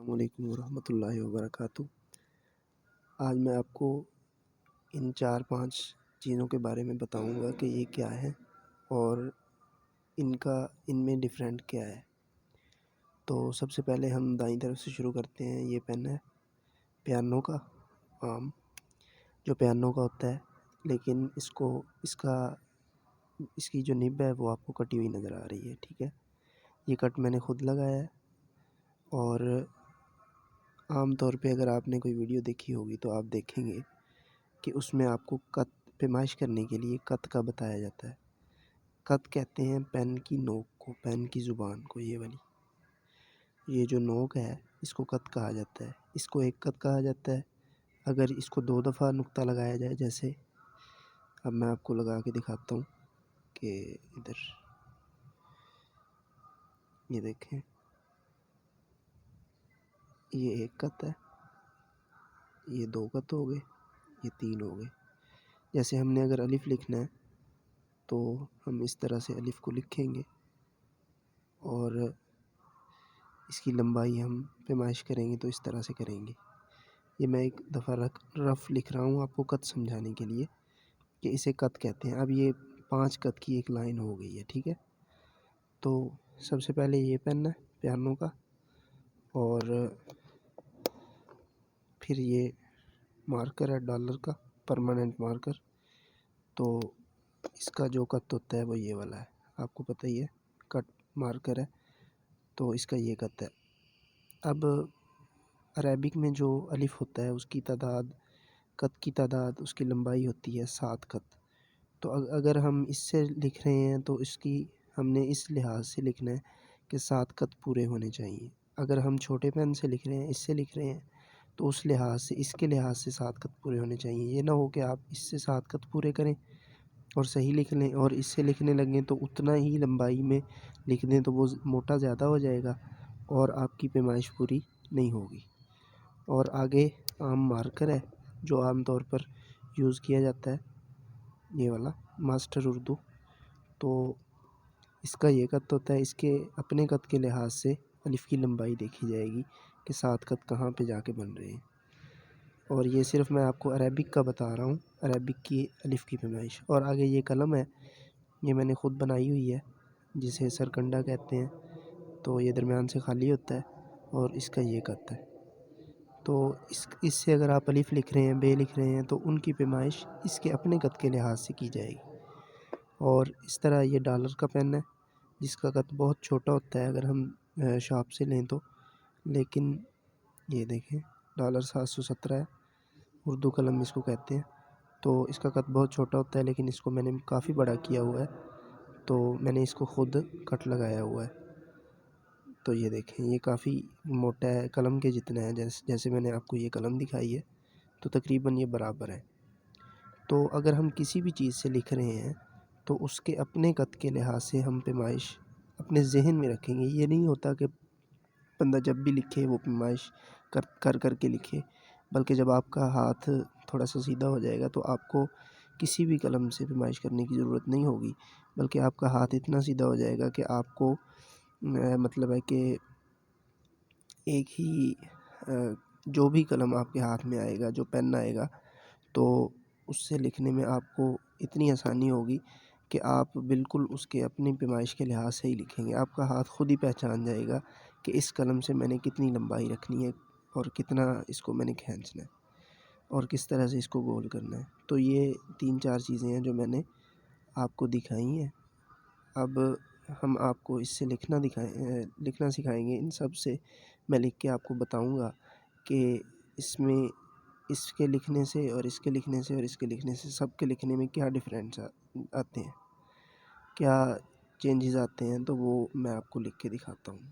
السلام علیکم ورحمۃ اللہ وبرکاتہ۔ آج میں آپ کو ان 4-5 چیزوں کے بارے میں بتاؤں گا کہ یہ کیا ہے اور ان میں ڈفرینٹ کیا ہے۔ تو سب سے پہلے ہم دائیں طرف سے شروع کرتے ہیں۔ یہ پین ہے پیانو کا، عام جو پیانو کا ہوتا ہے، لیکن اس کی جو نب ہے وہ آپ کو کٹی ہوئی نظر آ رہی ہے، ٹھیک ہے۔ یہ کٹ میں نے خود لگایا ہے، اور عام طور پہ اگر آپ نے کوئی ویڈیو دیکھی ہوگی تو آپ دیکھیں گے کہ اس میں آپ کو کت پیمائش کرنے کے لیے کت کا بتایا جاتا ہے۔ کت کہتے ہیں پین کی نوک کو، پین کی زبان کو، یہ والی، یہ جو نوک ہے اس کو کت کہا جاتا ہے۔ اس کو ایک کت کہا جاتا ہے اگر اس کو 2 دفعہ نقطہ لگایا جائے، جیسے اب میں آپ کو لگا کے دکھاتا ہوں کہ ادھر یہ دیکھیں، یہ ایک کت ہے، یہ 2 کت ہو گئے، یہ 3 ہو گئے۔ جیسے ہم نے اگر الف لکھنا ہے تو ہم اس طرح سے الف کو لکھیں گے، اور اس کی لمبائی ہم پیمائش کریں گے تو اس طرح سے کریں گے۔ یہ میں ایک دفعہ رف لکھ رہا ہوں آپ کو کت سمجھانے کے لیے کہ اسے کت کہتے ہیں۔ اب یہ 5 کت کی ایک لائن ہو گئی ہے، ٹھیک ہے۔ تو سب سے پہلے یہ پین ہے پیانو کا، اور پھر یہ مارکر ہے ڈالر کا، پرماننٹ مارکر۔ تو اس کا جو کت ہوتا ہے وہ یہ والا ہے، آپ کو پتہ ہی ہے، کٹ مارکر ہے، تو اس کا یہ کت ہے۔ اب عربک میں جو الف ہوتا ہے اس کی تعداد، کت کی تعداد، اس کی لمبائی ہوتی ہے 7 کت۔ تو اگر ہم اس سے لکھ رہے ہیں تو ہم نے اس لحاظ سے لکھنا ہے کہ 7 کت پورے ہونے چاہیے۔ اگر ہم چھوٹے پین سے لکھ رہے ہیں، اس سے لکھ رہے ہیں، تو اس کے لحاظ سے 7 کت پورے ہونے چاہیے۔ یہ نہ ہو کہ آپ اس سے 7 کت پورے کریں اور صحیح لکھ لیں، اور اس سے لکھنے لگیں تو اتنا ہی لمبائی میں لکھ دیں تو وہ موٹا زیادہ ہو جائے گا اور آپ کی پیمائش پوری نہیں ہوگی۔ اور آگے عام مارکر ہے جو عام طور پر یوز کیا جاتا ہے، یہ والا ماسٹر اردو۔ تو اس کا یہ کت ہوتا ہے، اس کے اپنے کت کے لحاظ سے الف کی لمبائی دیکھی جائے گی کہ 7 کت کہاں پہ جا کے بن رہے ہیں۔ اور یہ صرف میں آپ کو عربک کا بتا رہا ہوں، عربک کی الف کی پیمائش۔ اور آگے یہ قلم ہے، یہ میں نے خود بنائی ہوئی ہے، جسے سرکنڈا کہتے ہیں۔ تو یہ درمیان سے خالی ہوتا ہے، اور اس کا یہ کت ہے۔ تو اس سے اگر آپ الف لکھ رہے ہیں، بے لکھ رہے ہیں، تو ان کی پیمائش اس کے اپنے کت کے لحاظ سے کی جائے گی۔ اور اس طرح یہ ڈالر کا پین ہے جس کا کت بہت چھوٹا ہوتا ہے اگر ہم شاپ سے لیں تو، لیکن یہ دیکھیں ڈالر 717 ہے، اردو قلم اس کو کہتے ہیں۔ تو اس کا کت بہت چھوٹا ہوتا ہے، لیکن اس کو میں نے کافی بڑا کیا ہوا ہے، تو میں نے اس کو خود کٹ لگایا ہوا ہے۔ تو یہ دیکھیں یہ کافی موٹا ہے، قلم کے جتنا ہے، جیسے میں نے آپ کو یہ قلم دکھائی ہے، تو تقریباً یہ برابر ہے۔ تو اگر ہم کسی بھی چیز سے لکھ رہے ہیں تو اس کے اپنے کت کے لحاظ سے ہم پیمائش اپنے ذہن میں رکھیں گے۔ یہ نہیں ہوتا کہ بندہ جب بھی لکھے وہ پیمائش کر کے لکھے، بلکہ جب آپ کا ہاتھ تھوڑا سا سیدھا ہو جائے گا تو آپ کو کسی بھی قلم سے پیمائش کرنے کی ضرورت نہیں ہوگی، بلکہ آپ کا ہاتھ اتنا سیدھا ہو جائے گا کہ آپ کو مطلب ہے کہ ایک ہی جو بھی قلم آپ کے ہاتھ میں آئے گا، جو پین آئے گا، تو اس سے لکھنے میں آپ کو اتنی آسانی ہوگی کہ آپ بالکل اس کے اپنی پیمائش کے لحاظ سے ہی لکھیں گے۔ آپ کا ہاتھ خود ہی پہچان جائے گا کہ اس قلم سے میں نے کتنی لمبائی رکھنی ہے اور کتنا اس کو میں نے کھینچنا ہے اور کس طرح سے اس کو گول کرنا ہے۔ تو یہ 3-4 چیزیں ہیں جو میں نے آپ کو دکھائی ہیں۔ اب ہم آپ کو اس سے لکھنا سکھائیں گے۔ ان سب سے میں لکھ کے آپ کو بتاؤں گا کہ اس میں اس کے لکھنے سے اور اس کے لکھنے سے اور اس کے لکھنے سے سب کے لکھنے میں کیا ڈفرینس آتے ہیں، کیا چینجز آتے ہیں، تو وہ میں آپ کو لکھ کے دکھاتا ہوں۔